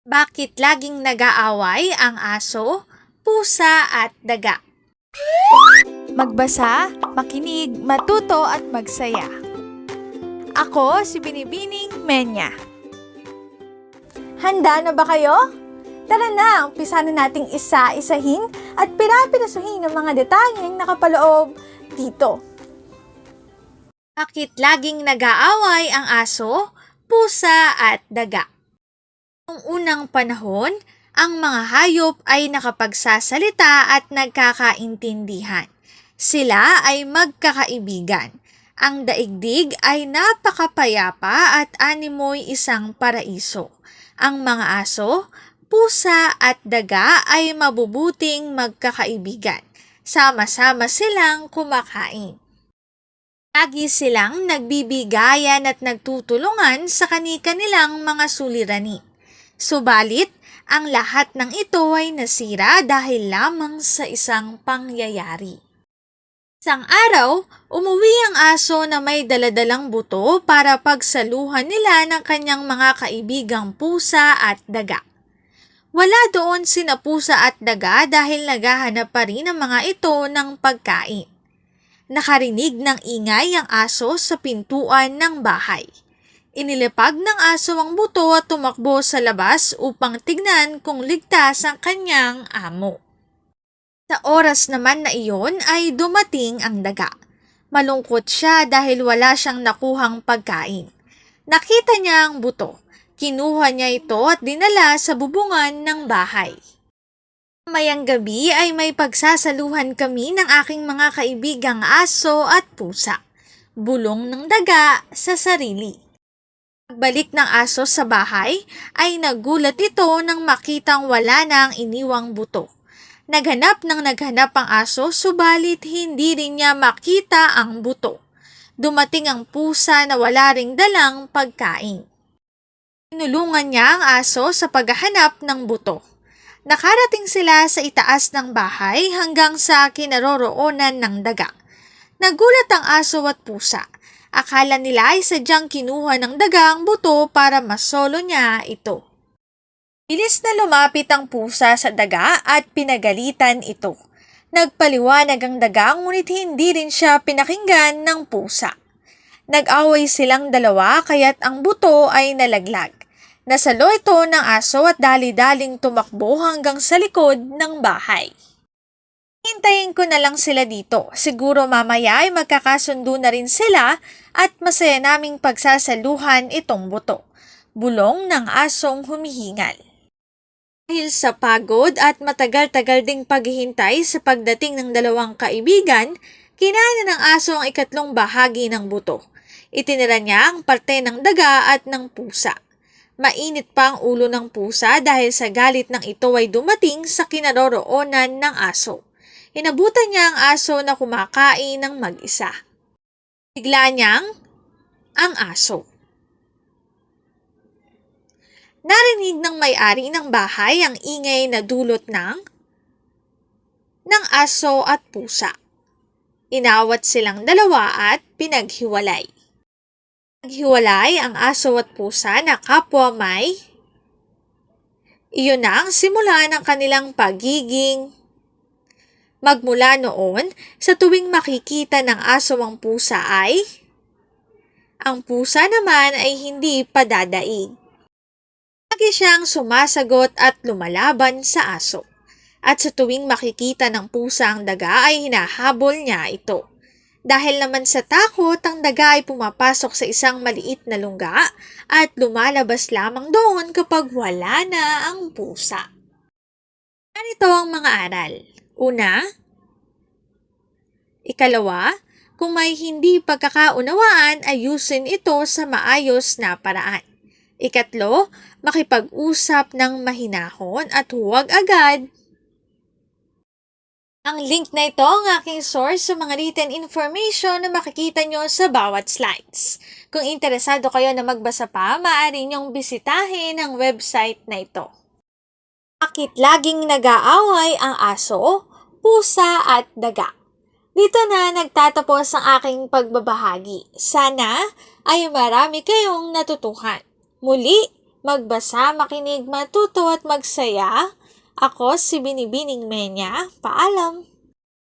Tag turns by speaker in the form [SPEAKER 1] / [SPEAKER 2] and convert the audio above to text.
[SPEAKER 1] Bakit laging nag-aaway ang aso, pusa at daga?
[SPEAKER 2] Magbasa, makinig, matuto at magsaya. Ako si Binibining Menya. Handa na ba kayo? Tara na, umpisa na nating isa-isahin at pirapirasuhin ang mga detalyeng nakapaloob dito.
[SPEAKER 1] Bakit laging nag-aaway ang aso, pusa at daga? Noong unang panahon, ang mga hayop ay nakapagsasalita at nagkakaintindihan. Sila ay magkakaibigan. Ang daigdig ay napakapayapa at animoy isang paraiso. Ang mga aso, pusa at daga ay mabubuting magkakaibigan. Sama-sama silang kumakain. Lagi silang nagbibigayan at nagtutulungan sa kani-kanilang mga suliranin. Subalit, ang lahat ng ito ay nasira dahil lamang sa isang pangyayari. Isang araw, umuwi ang aso na may daladalang buto para pagsaluhan nila ng kanyang mga kaibigang pusa at daga. Wala doon sina pusa at daga dahil naghahanap pa rin ang mga ito ng pagkain. Nakarinig ng ingay ang aso sa pintuan ng bahay. Inilipag ng aso ang buto at tumakbo sa labas upang tignan kung ligtas ang kanyang amo. Sa oras naman na iyon ay dumating ang daga. Malungkot siya dahil wala siyang nakuhang pagkain. Nakita niya ang buto. Kinuha niya ito at dinala sa bubungan ng bahay. Mayang gabi ay may pagsasaluhan kami ng aking mga kaibigang aso at pusa. Bulong ng daga sa sarili. Pagbalik ng aso sa bahay ay nagulat ito nang makitang wala na ang iniwang buto. Naghanap ang aso subalit hindi rin niya makita ang buto. Dumating ang pusa na wala ring dalang pagkain. Tinulungan niya ang aso sa paghahanap ng buto. Nakarating sila sa itaas ng bahay hanggang sa kinaroroonan ng daga. Nagulat ang aso at pusa. Akala nila ay sadyang kinuha ng daga ang buto para masolo niya ito. Bilis na lumapit ang pusa sa daga at pinagalitan ito. Nagpaliwanag ang daga ngunit hindi rin siya pinakinggan ng pusa. Nag-away silang dalawa kaya't ang buto ay nalaglag. Nasalo ito ng aso at dali-daling tumakbo hanggang sa likod ng bahay. Hintayin ko na lang sila dito. Siguro mamaya ay magkakasundo na rin sila at masaya naming pagsasaluhan itong buto. Bulong ng asong humihingal. Dahil sa pagod at matagal-tagal ding paghihintay sa pagdating ng dalawang kaibigan, kinain ng aso ang ikatlong bahagi ng buto. Itinira niya ang parte ng daga at ng pusa. Mainit pa ang ulo ng pusa dahil sa galit ng ito ay dumating sa kinaroroonan ng aso. Inabutan niya ang aso na kumakain ng mag-isa. Bigla niyang ang aso. Narinig ng may-ari ng bahay ang ingay na dulot ng aso at pusa. Inawat silang dalawa at pinaghiwalay. Naghiwalay ang aso at pusa na kapwa may. Iyon na ang simula ng kanilang pagiging. Magmula noon, sa tuwing makikita ng aso ang pusa ang pusa naman ay hindi padadaig. Lagi siyang sumasagot at lumalaban sa aso. At sa tuwing makikita ng pusa ang daga ay hinahabol niya ito. Dahil naman sa takot, ang daga ay pumapasok sa isang maliit na lungga at lumalabas lamang doon kapag wala na ang pusa. Ganito ang mga aral. Una, ikalawa, kung may hindi pagkakaunawaan, ayusin ito sa maayos na paraan. Ikatlo, makipag-usap ng mahinahon at huwag agad. Ang link na ito ang aking source sa mga written information na makikita nyo sa bawat slides. Kung interesado kayo na magbasa pa, maaari nyong bisitahin ang website na ito. Bakit laging nag-aaway ang aso, pusa at daga? Dito na nagtatapos ang aking pagbabahagi. Sana ay marami kayong natutuhan. Muli, Magbasa, makinig, matuto at magsaya. Ako si Binibining Menya. Paalam!